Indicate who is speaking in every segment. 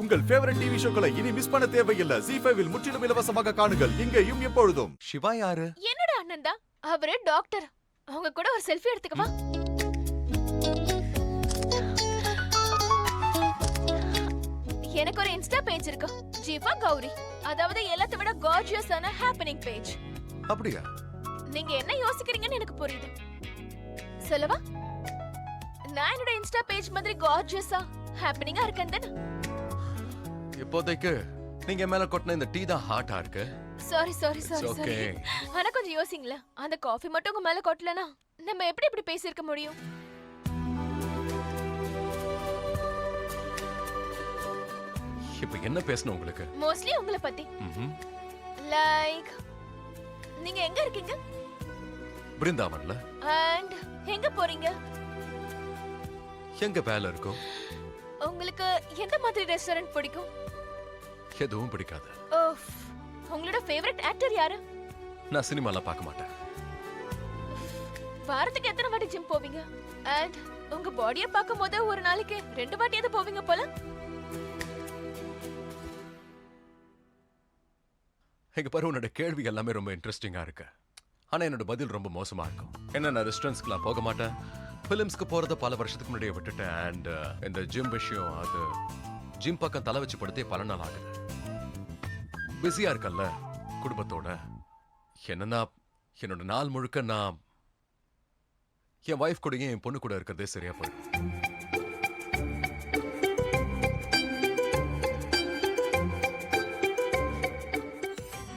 Speaker 1: உங்கள் favourite TV ஷோக்களை இனி miss பண்ண தேவையில்லை. ஜீ5 இல் முற்றிலும் இலவசமாக காணுங்கள், இங்கேயும் எப்பொழுதும்.
Speaker 2: சிவா யாரு?
Speaker 3: என்னோட அண்ணன் தான். அவரு டாக்டர். அவங்க கூட ஒரு செல்ஃபி எடுத்துக்கவா? எனக்கு ஒரு இன்ஸ்டா பேஜ் இருக்கு, ஜீவா கௌரி. அதாவது எல்லாத்தை விட கார்ஜியஸான ஹேப்பனிங் பேஜ்.
Speaker 2: அப்படியா?
Speaker 3: நீங்க என்ன யோசிக்கிறீங்கன்னு எனக்கு புரியுது. சொல்லவா? நான் என்னோட இன்ஸ்டா பேஜ் மாதிரி கார்ஜியஸா ஹேப்பனிங்கா இருக்கேன் தானே?
Speaker 2: இப்போதைக்கு நீங்க மேல கொட்டின இந்த டீ தான் ஹாட்டா இருக்கு.
Speaker 3: Sorry sorry
Speaker 2: It's
Speaker 3: sorry sorry.
Speaker 2: okay.
Speaker 3: ஆனா கொஞ்சம் யோசிங்களேன். அந்த காஃபி மட்டும் உங்க மேல கொட்டலனா நம்ம எப்படி இப்படி பேசியிருக்க முடியும்?
Speaker 2: இப்ப என்ன பேசணும் உங்களுக்கு?
Speaker 3: மோஸ்ட்லி உங்களை பத்தி.
Speaker 2: ம்ஹும்.
Speaker 3: லைக் நீங்க எங்க இருக்கீங்க?
Speaker 2: பிருந்தாவன்ல.
Speaker 3: அண்ட் எங்க போறீங்க?
Speaker 2: எங்க வேலை இருக்கும்?
Speaker 3: உங்களுக்கு எந்த மாதிரி ரெஸ்டாரண்ட் பிடிக்கும்?
Speaker 2: எதுவும் பிடிக்காது.
Speaker 3: ஓஃப். உங்களோட ஃபேவரட் ஆக்டர் யாரு?
Speaker 2: நான் சினிமால பார்க்க மாட்டேன்.
Speaker 3: வாரத்துக்கு எத்தனை வாட்டி ஜிம் போவீங்க? அண்ட் உங்க பாடியை பார்க்கும்போது ஒரு நாளைக்கு 2 வாட்டியாவது போவீங்க போல?
Speaker 2: எங்க பாரு, உன்னோட கேள்வி எல்லாமே ரொம்ப இன்ட்ரெஸ்டிங்கா இருக்கு. ஆனா என்னோட பதில் ரொம்ப மோசமா இருக்கும். என்ன, நான் ரெஸ்டாரண்ட்ஸ்க்குலாம் போக மாட்டேன். பிலிம்ஸ்க்கு போறத பல வருஷத்துக்கு முன்னாடியே விட்டுட்டேன். அண்ட் இந்த ஜிம் விஷயம், அது ஜிம் பக்கம் தலை வச்சு படுத்தே பல நாள் ஆகுது. பிஸியா இருக்கல்ல குடும்பத்தோட. என்னன்னா என்னோட நாள் முழுக்க நான் என் வைஃப் கூடயும் என் பொண்ணு கூட இருக்கிறதே சரியா போயிடும்.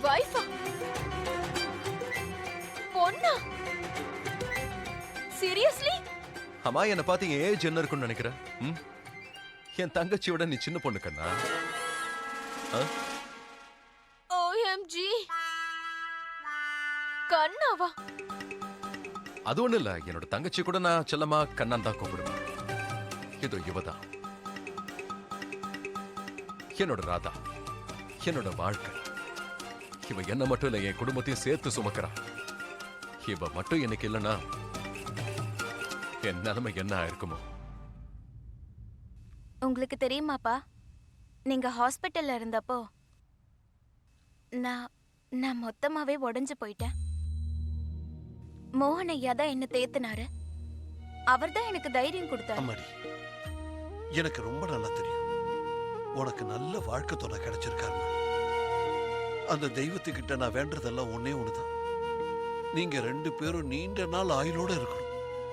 Speaker 3: வைஃபா? பொண்ணா? சீரியஸ்லி?
Speaker 2: அம்மா, என்னை பார்த்து என் ஏஜ் என்ன இருக்குன்னு நினைக்கிறேன்? என் தங்கச்சியோட நீ சின்ன பொண்ணு கண்ணா.
Speaker 3: ஓஎம்ஜி. கண்ணாவா?
Speaker 2: அது ஒண்ணு இல்ல, என்னோட தங்கச்சி கூட நான் செல்லமா கண்ணான் தான் கூப்பிடுவேன். இதோ இவதான் என்னோட ராதா, என்னோட வாழ்க்கை. இவ என்ன மட்டும் இல்ல, என் குடும்பத்தையும் சேர்த்து சுமக்கிறா. இவ மட்டும் எனக்கு இல்லைன்னா என் நிலைமை என்ன ஆயிருக்குமோ?
Speaker 4: உங்களுக்கு தெரியுமாப்பா, நீங்க ஹாஸ்பிட்டல்ல இருந்தப்போ நான் மொத்தமாவே உடைஞ்சு போயிட்டேன். மோகன் ஐயா தான் என்ன தேத்துனாரு. அவர்தான் எனக்கு தைரியம் கொடுத்தாரு.
Speaker 5: அம்மாடி, எனக்கு ரொம்ப நல்லா தெரியும் உனக்கு நல்ல வாழ்க்கை துணை கிடைச்சிருக்காருமா. அந்த தெய்வத்துக்கிட்ட நான் வேண்டதெல்லாம் ஒன்னே ஒண்ணுதான். நீங்க 2 பேரும் நீண்ட நாள் ஆயுளோட இருக்கணும்,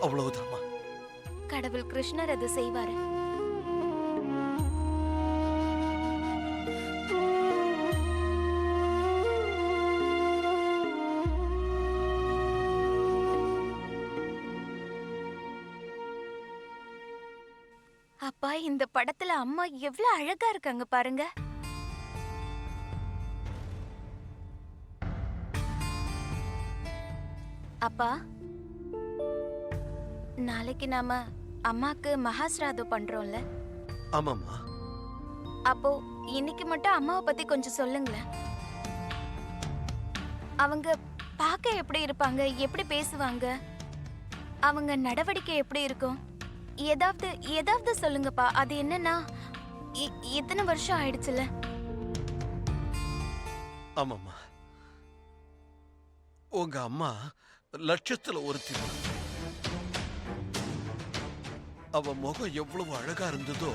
Speaker 5: அவ்வளவுதாம்மா.
Speaker 4: கடவுள் கிருஷ்ணர் அதை செய்வாரு. அப்பா, இந்த படத்துல அம்மா எவ்வளவு அழகா இருக்காங்க பாருங்க. அப்பா, நாளைக்கு நாம அம்மாக்கு மகாஸ்ராதம் பண்றோம்ல?
Speaker 5: ஆமாம்மா.
Speaker 4: அப்போ இன்னைக்கு மட்டும் அம்மாவை பத்தி கொஞ்சம் சொல்லுங்களேன். அவங்க பார்க்க எப்படி இருப்பாங்க, எப்படி பேசுவாங்க, அவங்க நடவடிக்கை எப்படி இருக்கும்? ஏதாவது சொல்லுங்கப்பா. அது என்னன்னா, எத்தனை வருஷம் ஆயிடுச்சுல?
Speaker 5: ஆமாம்மா, உங்க அம்மா லட்சத்துல ஒருத்தி. அவ முகம் எவ்வளவு அழகா இருந்ததோ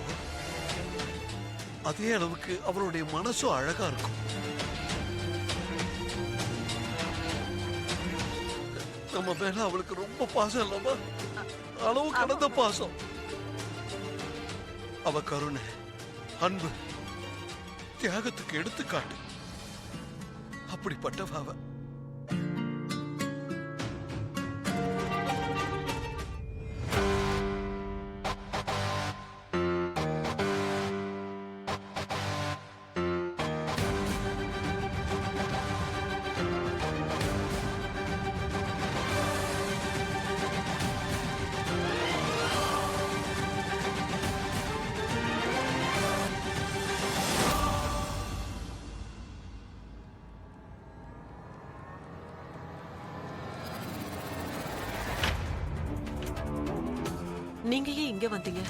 Speaker 5: அதே அளவுக்கு அவளுடைய மனசும் அழகா இருக்கும். நம்ம மேல அவளுக்கு ரொம்ப பாசம் இல்லமா, அளவு கடந்த பாசம். அவ கருணை, அன்பு, தியாகத்துக்கு எடுத்துக்காட்டு. அப்படிப்பட்டவ அவ.
Speaker 6: நீங்க ஏன் இங்க வந்தீங்க?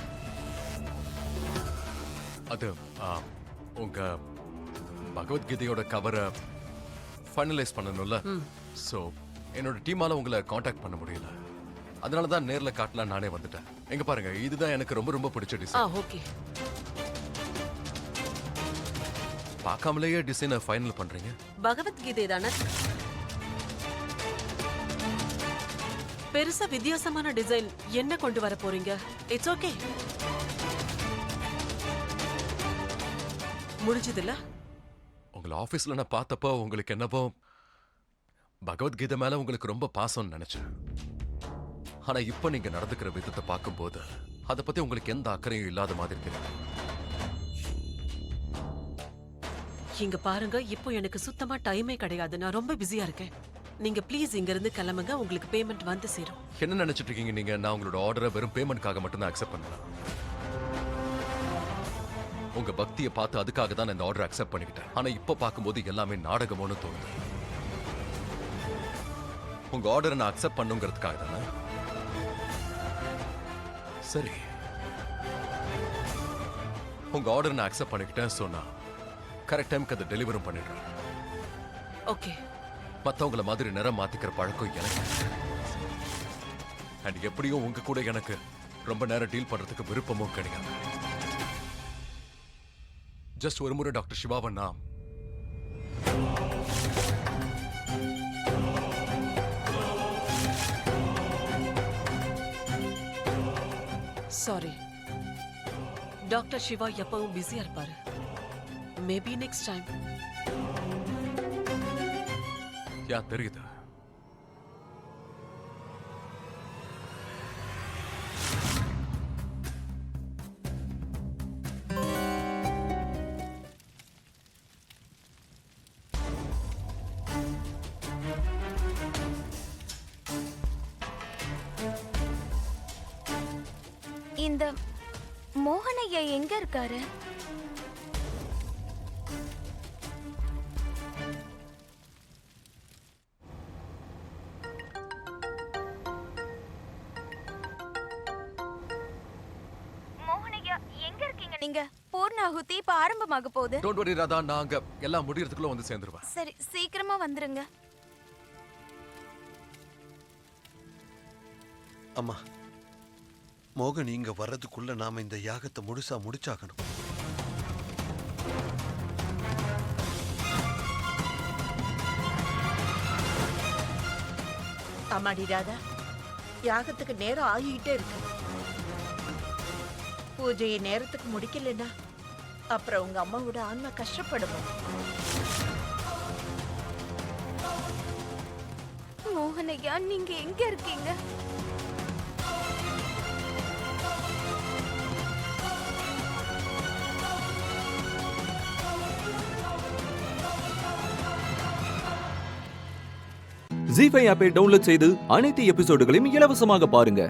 Speaker 2: அது உங்க பகவத்கீதையோட கவரை ஃபைனலைஸ் பண்ணணும்ல. ஸோ என்னோட டீமால உங்களை காண்டாக்ட் பண்ண முடியல. அதனால தான் நேர்ல காட்டலாம் நானே வந்துட்டேன். எங்க பாருங்க, இதுதான் எனக்கு ரொம்ப ரொம்ப பிடிச்ச டிசைன்.
Speaker 6: ஓகே.
Speaker 2: பார்க்காமலேயே டிசைனை ஃபைனல் பண்றீங்க.
Speaker 6: பகவத்கீதை தானே? பெருசா வித்தியாசமான டிசைன் என்ன கொண்டு வர போறீங்க? It's okay. முடிஞ்சதில்ல?
Speaker 2: உங்களை ஆபீஸ்ல நான் பார்த்தப்போ உங்களுக்கு என்னவோ பகவத்கீதை மேல உங்களுக்கு ரொம்ப பாசம்னு நினைச்சேன். ஆனா இப்ப நீங்க நடந்துக்கிற விதத்தை பார்க்கும்போது அதை பத்தி உங்களுக்கு எந்த அக்கறையும் இல்லாத மாதிரி தெரியும்.
Speaker 6: இங்க பாருங்க, இப்போ எனக்கு சுத்தமா டைமே கிடையாது. நான் ரொம்ப பிஸியா இருக்கேன். நீங்க ப்ளீஸ் இங்க இருந்து கிளம்புங்க. உங்களுக்கு பேமெண்ட் வந்து சேரும்.
Speaker 2: என்ன நினைச்சிட்டு இருக்கீங்க நீங்க? நான் உங்களோட ஆர்டரை வெறும் பேமெண்ட்காக மட்டும் தான் அக்செப்ட் பண்ணலாம். உங்க பக்தியை பார்த்து அதுக்காக தான் நான் இந்த ஆர்டரை அக்செப்ட் பண்ணிக்கிட்டேன். ஆனா இப்ப பார்க்கும்போது எல்லாமே நாடகமோன்னு தோணுது. உங்க ஆர்டரை நான் அக்செப்ட் பண்ணுங்கிறதுக்காக தானே? சரி, உங்க ஆர்டரை நான் அக்செப்ட் பண்ணிக்கிட்டேன். சொன்னா கரெக்ட் டைம்க்கு அதை டெலிவரும் பண்ணிடுறேன்.
Speaker 6: ஓகே.
Speaker 2: மத்தவங்கள மாதிரி நிறம் மாத்திக்கிற பழக்கம் எனக்கு. அண்ட் எப்படியும் உங்க கூட எனக்கு ரொம்ப நேரம் டீல் பண்றதுக்கு விருப்பமும் கிடையாது. ஜஸ்ட் ஒரு முறை டாக்டர் சிவாவை நான்
Speaker 6: சாரி. டாக்டர் சிவா எப்பவும் பிஸியா இருப்பாரு. Maybe next time.
Speaker 2: யா தெரியுது.
Speaker 4: இந்த மோகனையா எங்க இருக்காரு? மோகனையா எங்க இருக்கீங்க நீங்க? பூர்ணாகுதி இப்ப ஆரம்பமாக போகுது.
Speaker 2: டோன்ட் வரி ராதா, நாங்க எல்லாம் முடியறதுக்குள்ள வந்து சேர்ந்துருவேன்.
Speaker 4: சரி, சீக்கிரமா வந்துருங்க.
Speaker 5: அம்மா, மோகன் இங்க வர்றதுக்குள்ள நாம இந்த யாகத்தை முழுசா முடிச்சாகணும்.
Speaker 7: ஆமாடி ராதா, யாகத்துக்கு நேரம் ஆகிட்டே இருக்கு. பூஜையை நேரத்துக்கு முடிக்கலன்னா அப்புறம் உங்க அம்மாவோட ஆன்மா கஷ்டப்படும்.
Speaker 4: மோகனையா, நீங்க எங்க இருக்கீங்க?
Speaker 8: ஜீ5 ஆப்பை டவுன்லோட் செய்து அனைத்து எபிசோடுகளையும் இலவசமாக பாருங்க.